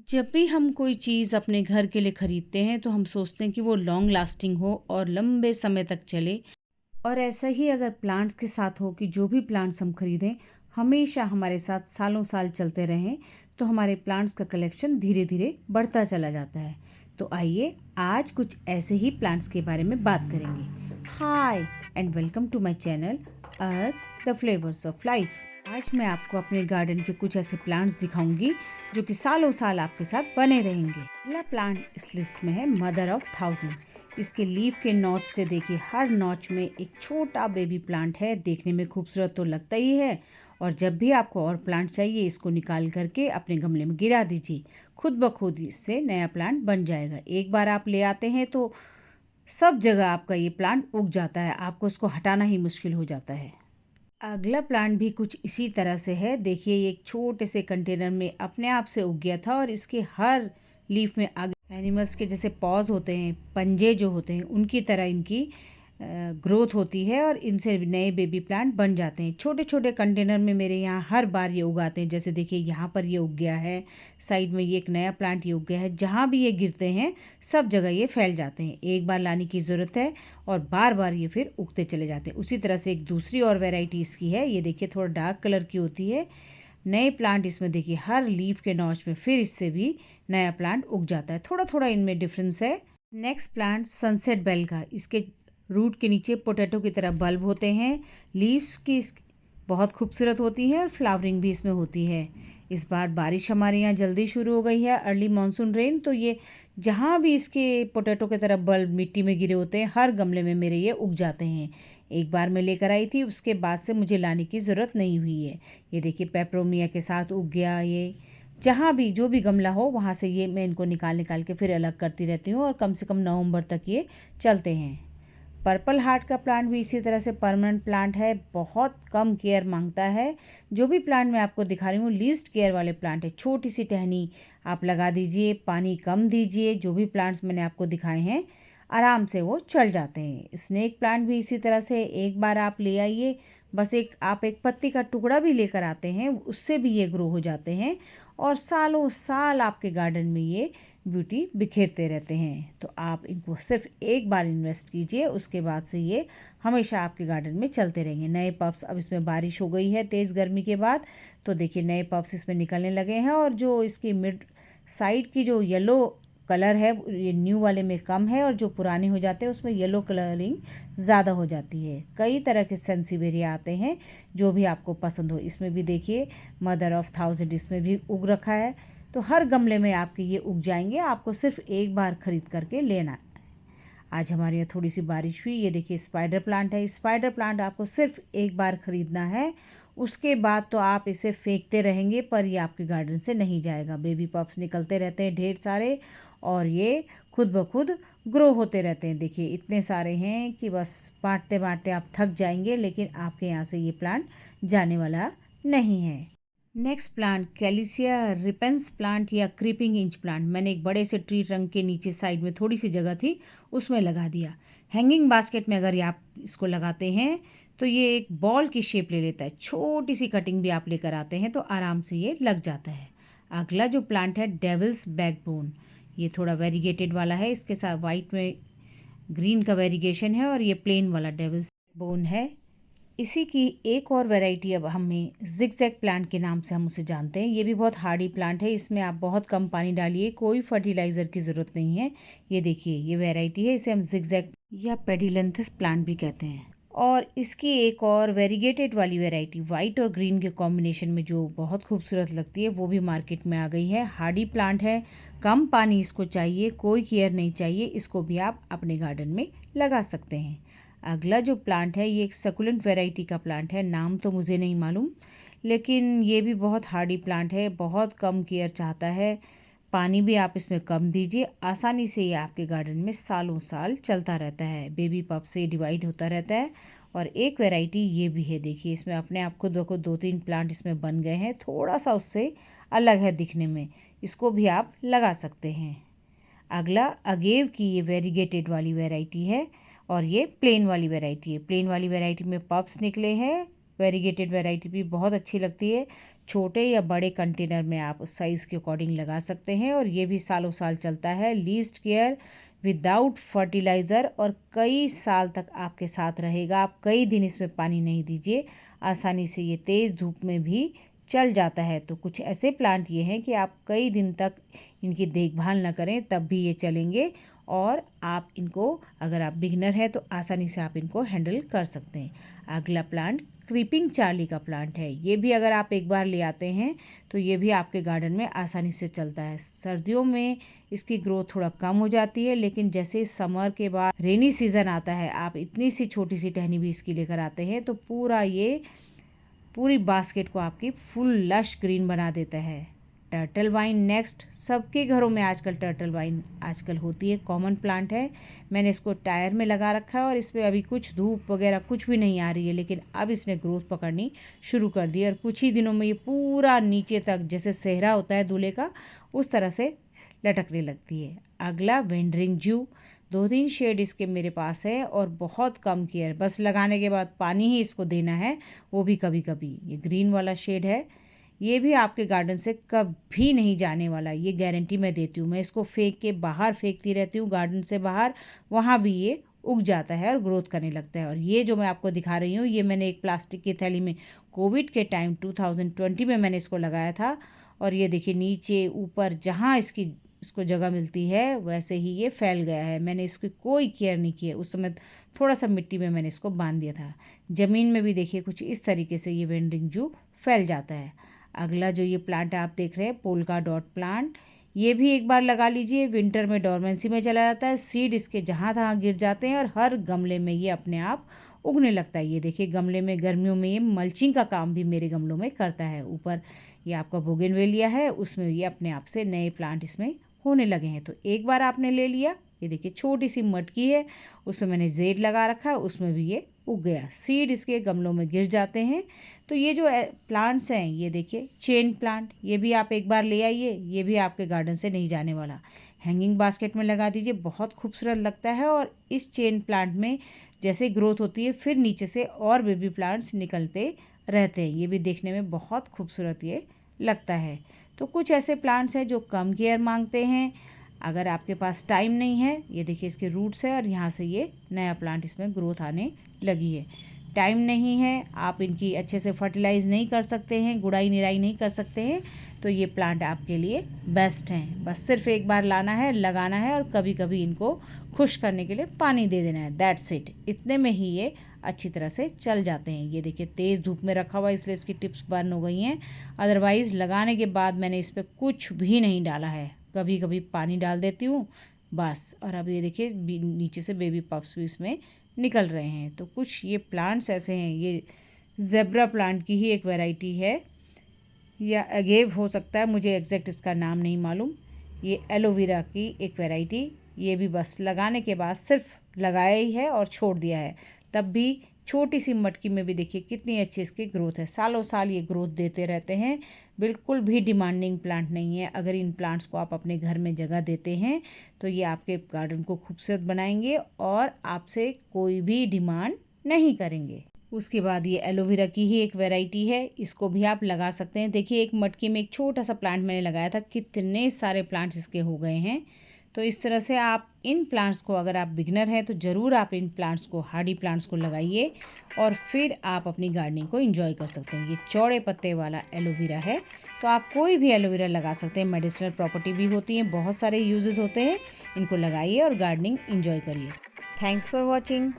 जब भी हम कोई चीज़ अपने घर के लिए खरीदते हैं तो हम सोचते हैं कि वो लॉन्ग लास्टिंग हो और लंबे समय तक चले। और ऐसा ही अगर प्लांट्स के साथ हो कि जो भी प्लांट्स हम खरीदें हमेशा हमारे साथ सालों साल चलते रहें, तो हमारे प्लांट्स का कलेक्शन धीरे धीरे बढ़ता चला जाता है। तो आइए आज कुछ ऐसे ही प्लांट्स के बारे में बात करेंगे। Hi and welcome to my channel Earth the flavours of life. आज मैं आपको अपने गार्डन के कुछ ऐसे प्लांट्स दिखाऊंगी जो कि सालों साल आपके साथ बने रहेंगे। पहला प्लांट इस लिस्ट में है मदर ऑफ थाउजेंड। इसके लीफ के नॉच से देखिए, हर नॉच में एक छोटा बेबी प्लांट है। देखने में खूबसूरत तो लगता ही है, और जब भी आपको और प्लांट चाहिए इसको निकाल करके अपने गमले में गिरा दीजिए, खुद ब खुद इससे नया प्लांट बन जाएगा। एक बार आप ले आते हैं तो सब जगह आपका ये प्लांट उग जाता है, आपको उसको हटाना ही मुश्किल हो जाता है। अगला प्लांट भी कुछ इसी तरह से है। देखिए, ये एक छोटे से कंटेनर में अपने आप से उग गया था, और इसके हर लीफ में आगे एनिमल्स के जैसे पॉज होते हैं, पंजे जो होते हैं, उनकी तरह इनकी ग्रोथ होती है और इनसे नए बेबी प्लांट बन जाते हैं। छोटे छोटे कंटेनर में मेरे यहाँ हर बार ये उगाते हैं। जैसे देखिए, यहाँ पर ये उग गया है, साइड में ये एक नया प्लांट ये उग गया है। जहाँ भी ये गिरते हैं सब जगह ये फैल जाते हैं। एक बार लाने की ज़रूरत है और बार बार ये फिर उगते चले जाते हैं। उसी तरह से एक दूसरी और वैरायटी इसकी है। ये देखिए, थोड़ा डार्क कलर की होती है। नए प्लांट इसमें देखिए, हर लीफ के नॉच में फिर इससे भी नया प्लांट उग जाता है। थोड़ा थोड़ा इनमें डिफरेंस है। नेक्स्ट प्लांट सनसेट बेल का। इसके रूट के नीचे पोटैटो की तरह बल्ब होते हैं। लीव्स की बहुत खूबसूरत होती है और फ्लावरिंग भी इसमें होती है। इस बार बारिश हमारे यहाँ जल्दी शुरू हो गई है, अर्ली मानसून रेन। तो ये जहाँ भी इसके पोटैटो की तरह बल्ब मिट्टी में गिरे होते हैं, हर गमले में मेरे ये उग जाते हैं। एक बार मैं लेकर आई थी, उसके बाद से मुझे लाने की ज़रूरत नहीं हुई है। ये देखिए, पेपरोमिया के साथ उग गया ये। जहाँ भी जो भी गमला हो वहाँ से ये मैं इनको निकाल निकाल के फिर अलग करती रहती हूँ, और कम से कम नवंबर तक ये चलते हैं। पर्पल हार्ट का प्लांट भी इसी तरह से परमानेंट प्लांट है, बहुत कम केयर मांगता है। जो भी प्लांट मैं आपको दिखा रही हूँ लीस्ट केयर वाले प्लांट है। छोटी सी टहनी आप लगा दीजिए, पानी कम दीजिए। जो भी प्लांट्स मैंने आपको दिखाए हैं आराम से वो चल जाते हैं। स्नेक प्लांट भी इसी तरह से, एक बार आप ले आइए, बस आप एक पत्ती का टुकड़ा भी लेकर आते हैं, उससे भी ये ग्रो हो जाते हैं और सालों साल आपके गार्डन में ये ब्यूटी बिखेरते रहते हैं। तो आप इनको सिर्फ एक बार इन्वेस्ट कीजिए, उसके बाद से ये हमेशा आपके गार्डन में चलते रहेंगे। नए पप्स, अब इसमें बारिश हो गई है तेज़ गर्मी के बाद, तो देखिए नए पप्स इसमें निकलने लगे हैं। और जो इसकी मिड साइड की जो येलो कलर है ये न्यू वाले में कम है, और जो पुराने हो जाते हैं उसमें येलो कलरिंग ज़्यादा हो जाती है। कई तरह के सेंसिवेरिया आते हैं, जो भी आपको पसंद हो। इसमें भी देखिए मदर ऑफ थाउजेंड इसमें भी उग रखा है। तो हर गमले में आपके ये उग जाएंगे, आपको सिर्फ एक बार खरीद करके लेना है। आज हमारे यहाँ थोड़ी सी बारिश हुई। ये देखिए स्पाइडर प्लांट है। स्पाइडर प्लांट आपको सिर्फ एक बार ख़रीदना है, उसके बाद तो आप इसे फेंकते रहेंगे पर ये आपके गार्डन से नहीं जाएगा। बेबी पप्स निकलते रहते हैं ढेर सारे, और ये खुद ब खुद ग्रो होते रहते हैं। देखिए इतने सारे हैं कि बस बांटते बांटते आप थक जाएंगे, लेकिन आपके यहाँ से ये प्लांट जाने वाला नहीं है। नेक्स्ट प्लांट कैलिसिया रिपेंस प्लांट या क्रीपिंग इंच प्लांट। मैंने एक बड़े से ट्री ट्रंक के नीचे साइड में थोड़ी सी जगह थी, उसमें लगा दिया। हैंगिंग बास्केट में अगर आप इसको लगाते हैं तो ये एक बॉल की शेप ले लेता है। छोटी सी कटिंग भी आप लेकर आते हैं तो आराम से ये लग जाता है। अगला जो प्लांट है डेविल्स बैकबोन। ये थोड़ा वेरीगेटेड वाला है, इसके साथ वाइट में ग्रीन का वेरीगेशन है, और ये प्लेन वाला डेविल्स बोन है। इसी की एक और वैरायटी अब हमें जिगजैग प्लांट के नाम से हम उसे जानते हैं। ये भी बहुत हार्डी प्लांट है, इसमें आप बहुत कम पानी डालिए, कोई फर्टिलाइज़र की ज़रूरत नहीं है। ये देखिए ये वैरायटी है, इसे हम जिगजैग या पेडिलेंथस प्लांट भी कहते हैं। और इसकी एक और वेरीगेटेड वाली वैरायटी वाइट और ग्रीन के कॉम्बिनेशन में जो बहुत खूबसूरत लगती है, वो भी मार्केट में आ गई है। हार्डी प्लांट है, कम पानी इसको चाहिए, कोई केयर नहीं चाहिए। इसको भी आप अपने गार्डन में लगा सकते हैं। अगला जो प्लांट है ये एक सकुलेंट वैरायटी का प्लांट है, नाम तो मुझे नहीं मालूम, लेकिन ये भी बहुत हार्डी प्लांट है, बहुत कम केयर चाहता है। पानी भी आप इसमें कम दीजिए, आसानी से ये आपके गार्डन में सालों साल चलता रहता है। बेबी पप से डिवाइड होता रहता है। और एक वैरायटी ये भी है, देखिए इसमें अपने आप खुद ब खुद 2-3 प्लांट इसमें बन गए हैं। थोड़ा सा उससे अलग है दिखने में, इसको भी आप लगा सकते हैं। अगला अगेव की ये वेरीगेटेड वाली वैरायटी है, और ये प्लेन वाली वैरायटी है। प्लेन वाली वैरायटी में पप्स निकले हैं। वेरीगेटेड वैरायटी भी बहुत अच्छी लगती है। छोटे या बड़े कंटेनर में आप उस साइज़ के अकॉर्डिंग लगा सकते हैं और ये भी सालों साल चलता है। लीस्ट केयर, विदाउट फर्टिलाइज़र, और कई साल तक आपके साथ रहेगा। आप कई दिन इसमें पानी नहीं दीजिए, आसानी से ये तेज़ धूप में भी चल जाता है। तो कुछ ऐसे प्लांट ये हैं कि आप कई दिन तक इनकी देखभाल न करें तब भी ये चलेंगे, और आप इनको, अगर आप बिगनर हैं तो आसानी से आप इनको हैंडल कर सकते हैं। अगला प्लांट क्रीपिंग चार्ली का प्लांट है। ये भी अगर आप एक बार ले आते हैं तो ये भी आपके गार्डन में आसानी से चलता है। सर्दियों में इसकी ग्रोथ थोड़ा कम हो जाती है, लेकिन जैसे समर के बाद रेनी सीज़न आता है, आप इतनी सी छोटी सी टहनी भी इसकी लेकर आते हैं तो पूरी बास्केट को आपकी फुल लश ग्रीन बना देता है। Turtle vine next. सबके घरों में आजकल टर्टल वाइन आजकल होती है, कॉमन प्लांट है। मैंने इसको टायर में लगा रखा है और इसमें अभी कुछ धूप वगैरह कुछ भी नहीं आ रही है, लेकिन अब इसने ग्रोथ पकड़नी शुरू कर दी और कुछ ही दिनों में ये पूरा नीचे तक, जैसे सेहरा होता है दूल्हे का, उस तरह से लटकने लगती है। अगला वेंडरिंग जू। 2-3 शेड इसके मेरे पास है और बहुत कम केयर, बस लगाने के बाद पानी ही इसको देना है, वो भी कभी कभी। ये ग्रीन वाला शेड है, ये भी आपके गार्डन से कभी नहीं जाने वाला, ये गारंटी मैं देती हूँ। मैं इसको फेंक के बाहर फेंकती रहती हूँ, गार्डन से बाहर, वहाँ भी ये उग जाता है और ग्रोथ करने लगता है। और ये जो मैं आपको दिखा रही हूँ, ये मैंने एक प्लास्टिक की थैली में कोविड के टाइम 2020 में मैंने इसको लगाया था, और ये देखिए नीचे ऊपर जहाँ इसको जगह मिलती है वैसे ही ये फैल गया है। मैंने इसकी कोई केयर नहीं की है, उस समय थोड़ा सा मिट्टी में मैंने इसको बांध दिया था। ज़मीन में भी देखिए कुछ इस तरीके से ये वेंडरिंग जू फैल जाता है। अगला जो ये प्लांट आप देख रहे हैं, पोल्का डॉट प्लांट, ये भी एक बार लगा लीजिए, विंटर में डोरमेंसी में चला जाता है। सीड इसके जहाँ तहाँ गिर जाते हैं और हर गमले में ये अपने आप उगने लगता है। ये देखिए गमले में गर्मियों में ये मल्चिंग का काम भी मेरे गमलों में करता है। ऊपर ये आपका बोगनवेलिया है, उसमें ये अपने आप से नए प्लांट इसमें होने लगे हैं। तो एक बार आपने ले लिया, ये देखिए छोटी सी मटकी है, उसमें मैंने जेड लगा रखा है, उसमें भी ये उग गया। सीड इसके गमलों में गिर जाते हैं। तो ये जो प्लांट्स हैं, ये देखिए चेन प्लांट, ये भी आप एक बार ले आइए, ये भी आपके गार्डन से नहीं जाने वाला। हैंगिंग बास्केट में लगा दीजिए, बहुत खूबसूरत लगता है। और इस चेन प्लांट में जैसे ग्रोथ होती है, फिर नीचे से और बेबी प्लांट्स निकलते रहते हैं। ये भी देखने में बहुत खूबसूरत ये लगता है। तो कुछ ऐसे प्लांट्स हैं जो कम केयर मांगते हैं। अगर आपके पास टाइम नहीं है, ये देखिए इसके रूट्स है और यहाँ से ये नया प्लांट इसमें ग्रोथ आने लगी है। टाइम नहीं है, आप इनकी अच्छे से फर्टिलाइज़ नहीं कर सकते हैं, गुड़ाई निराई नहीं कर सकते हैं, तो ये प्लांट आपके लिए बेस्ट हैं। बस सिर्फ एक बार लाना है, लगाना है और कभी कभी इनको खुश करने के लिए पानी दे देना है, दैट्स इट। इतने में ही ये अच्छी तरह से चल जाते हैं। ये देखिए तेज़ धूप में रखा हुआ इसलिए इसकी टिप्स बर्न हो गई हैं, अदरवाइज़ लगाने के बाद मैंने इस पर कुछ भी नहीं डाला है। कभी कभी पानी डाल देती हूँ बस। और अब ये देखिए नीचे से बेबी पप्स भी इसमें निकल रहे हैं। तो कुछ ये प्लांट्स ऐसे हैं, ये ज़ेब्रा प्लांट की ही एक वैरायटी है या अगेव हो सकता है, मुझे एग्जैक्ट इसका नाम नहीं मालूम। ये एलोवेरा की एक वैरायटी, ये भी बस लगाने के बाद सिर्फ लगाया ही है और छोड़ दिया है, तब भी छोटी सी मटकी में भी देखिए कितनी अच्छी इसकी ग्रोथ है। सालों साल ये ग्रोथ देते रहते हैं, बिल्कुल भी डिमांडिंग प्लांट नहीं है। अगर इन प्लांट्स को आप अपने घर में जगह देते हैं तो ये आपके गार्डन को खूबसूरत बनाएंगे और आपसे कोई भी डिमांड नहीं करेंगे। उसके बाद ये एलोवेरा की ही एक वैरायटी है, इसको भी आप लगा सकते हैं। देखिए एक मटकी में एक छोटा सा प्लांट मैंने लगाया था, कितने सारे प्लांट्स इसके हो गए हैं। तो इस तरह से आप इन प्लांट्स को, अगर आप बिगनर हैं तो ज़रूर आप इन प्लांट्स को, हार्डी प्लांट्स को लगाइए और फिर आप अपनी गार्डनिंग को एंजॉय कर सकते हैं। ये चौड़े पत्ते वाला एलोवेरा है, तो आप कोई भी एलोवेरा लगा सकते हैं। मेडिसिनल प्रॉपर्टी भी होती है, बहुत सारे यूजेस होते हैं। इनको लगाइए और गार्डनिंग एंजॉय करिए। Thanks for watching.